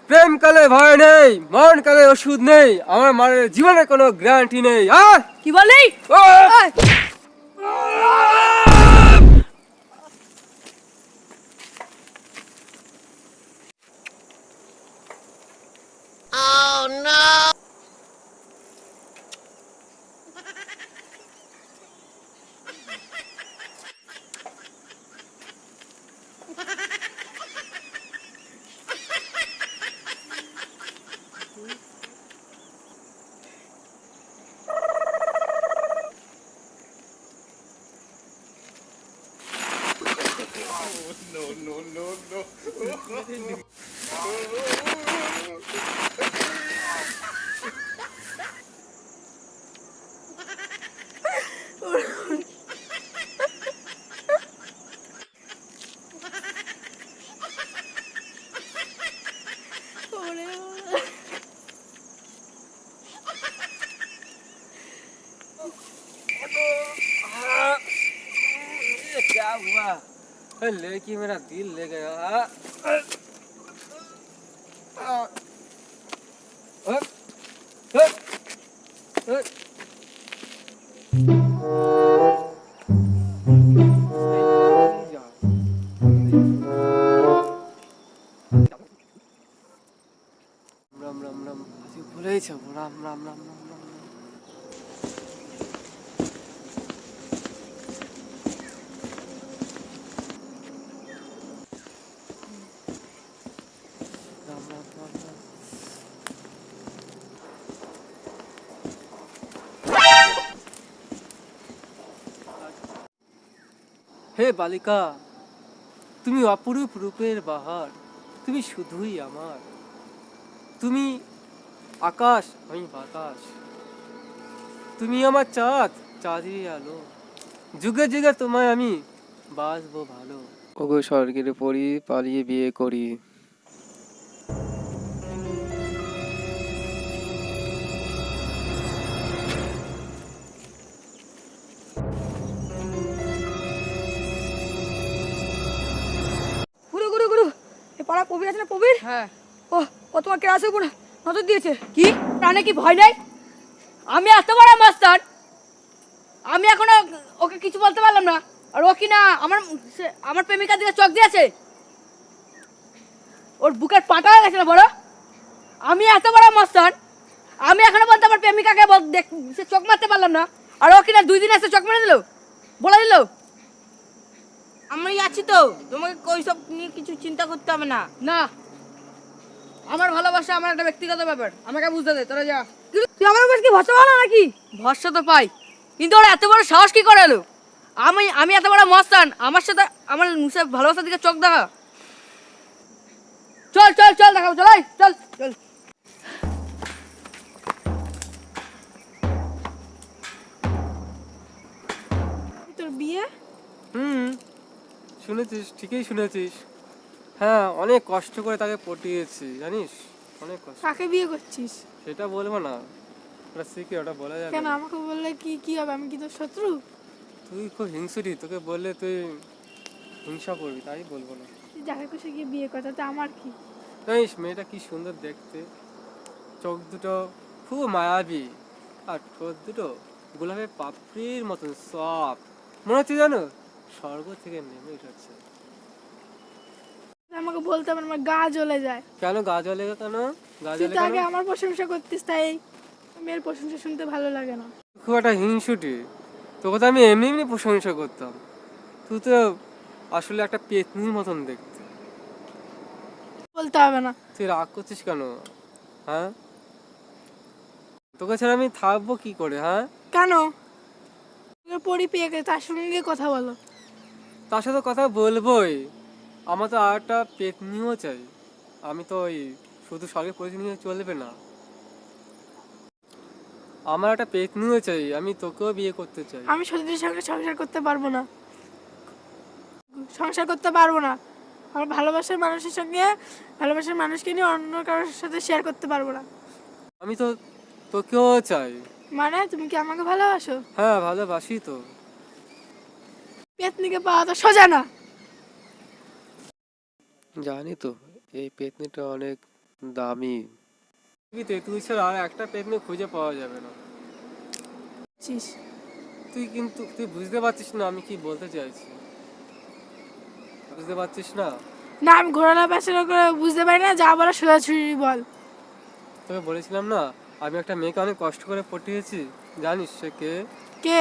প্রেম কালে ভয় নেই, মরণ কালে ওষুধ নেই, আমার মায়ের জীবনের কোনো গ্যারান্টি নেই। কি বললি? আহ! ये क्या हुआ? लेकिन मेरा दिल ले गया। राम राम राम আজি ভুলেই যাব রাম রাম রাম রাম রাম রাম রাম রাম রাম। হে বালিকা, তুমি অপরূপ রূপের বাহার, তুমি শুধুই আমার। তুমি আকাশ, আমি বাতাস, তুমি আমার চাঁদ, চাঁদের আলো, যুগে যুগে তোমায় আমি বাসবো ভালো। ওগো স্বর্গের পরি, পালিয়ে বিয়ে করি। গুরু গুরু গুরু, এ পাড়া প্রবীর আছে না? প্রবীর? হ্যাঁ। ও ও তোমার ক্লাসের উপর নজর দিয়েছে। কি প্রাণে কি ভয় নাই? আমি এত বড় মাস্টার, আমি এখনো ওকে কিছু বলতে পারলাম না, আর ও কি না আমার প্রেমিকার দিকে চোখ দিয়েছে। ওর বুকের পাটা হয়ে গেছে না বড়? আমি এত বড় মাস্টার, আমি এখনো বলতে আমার প্রেমিকাকে সে চোখ মারতে পারলাম না, আর ও কিনা 2 দিন এসে চোখ মেরে দিল, বলে দিল। আমি আছি তো, তোমাকে ওইসব নিয়ে কিছু চিন্তা করতে হবে না। না, আমার ভালোবাসা আমার একটা ব্যক্তিগত ব্যাপার, আমাকে বুঝতে দে। তোরা যা। তুই আমার উপর কি ভরসা পাও না নাকি? ভরসা তো পাই, কিন্তু ওরা এত বড় সাহস কি করে এলো? আমি এত বড় মস্তান, আমার সাথে আমার ভালোবাসার দিকে চোখ দেখা। চল চল চল দেখাবো, চল চল চল। তোর বিয়ে? শুনেছিস, ঠিকই শুনেছিস। হ্যাঁ, অনেক কষ্ট করে তাকে পটিয়েছি, জানিস, অনেক কষ্ট। কাকে বিয়ে করছিস? সেটা বলবো না, ওটা শিখে, ওটা বলা যাবে কেন না। আমাকে বললে কি কি হবে? আমি কি তোর শত্রু? তুই খুব হিংসুটি, তোকে বললে তুই হিংসা করবি, তাই বলবো না। তুই যাকে খুশি গিয়ে বিয়ে কর, তাতে আমার কি? জানিস মেয়েটা কি সুন্দর দেখতে, চোখ দুটো খুব মায়াবী, আর ঠোঁট দুটো গোলাপের পাপড়ির মতন সফট, মনে হচ্ছে জানো স্বর্গ থেকে নেমে এসেছে। আমাকে বলতে হবে না, আমার গা জ্বলে যায়। কেন গা জ্বলে? কেন গা তুই জ্বলে তো কেন? আগে আমার প্রশংসা করতিস, তাই মেয়ের প্রশংসা শুনতে ভালো লাগে না। খুব একটা হিংসুটি, তোকে তো আমি এমনি এমনি প্রশংসা করতাম, তুই তো আসলে একটা পেতনির মতন দেখতে। বলতে হবে না। তুই রাগ করছিস কেন? হ্যাঁ, তোকে ছাড়া আমি থাকবো কি করে? হ্যাঁ, কেন? পরি পেয়ে গেছে, তার সঙ্গে কথা বলো। তার সাথে কথা বলবোই, আমার তো আর একটা পেতনিও চাই। আমি তো ওই শুধু স্বর্গের পরিচয় নিয়ে চলবে না, আমার একটা পেতনিও চাই, আমি তোকেও বিয়ে করতে চাই। আমি সতীদের সঙ্গে সংসার করতে পারবো না, সংসার করতে পারবো না। আমার ভালোবাসার মানুষের সঙ্গে, ভালোবাসার মানুষকে নিয়ে অন্য কারোর সাথে শেয়ার করতে পারবো না। আমি তো তোকেও চাই। মানে তুমি কি আমাকে ভালোবাসো? হ্যাঁ, ভালোবাসি তো। পেতনিকে পাওয়া তো সোজা না। জানি তো, এই পেতনিটা অনেক দামি। তুই ছাড়া আর একটা পেতনি খুঁজে পাওয়া যাবে না। চিস তুই বুঝতে পারছিস না আমি কি বলতে চাইছি? বুঝতে পারছিস না? না, আমি ঘোরালা পেছানো করে বুঝতে পারি না, যা বলা সোজাসুজি বল। তোকে বলেছিলাম না আমি একটা মেয়েকে অনেক কষ্ট করে পটিয়েছি। জানিস সে কে? কে?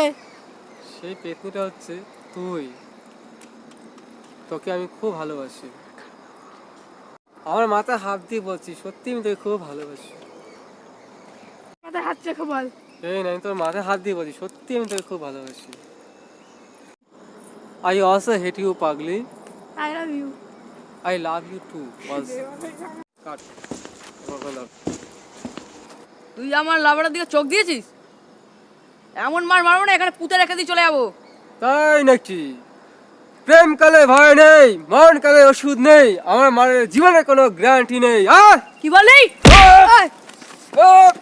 সেই পেতনিটা হচ্ছে তুই। তোকে আমি খুব ভালোবাসি। আমার মাথায় হাত দিয়ে বলছি, সত্যি আমি তোকে খুব ভালোবাসি। মাথায় হাত রেখে বল। এই না, আমি তোর মাথায় হাত দিয়ে বলছি, সত্যি আমি তোকে খুব ভালোবাসি। আই অলসো হেট ইউ পাগলি। I love you. I love you too also. Cut. তুই আমার লাভারের দিকে চোখ দিয়েছিস? এমন মার মারবো না এখানে পুঁতে রেখে দিয়ে চলে যাবো। তাই নাকি? প্রেম কালে ভয় নেই, মরণ কালে ওষুধ নেই, আমার মায়ের জীবনের কোনো গ্যারান্টি নেই। কি বললি? আহ!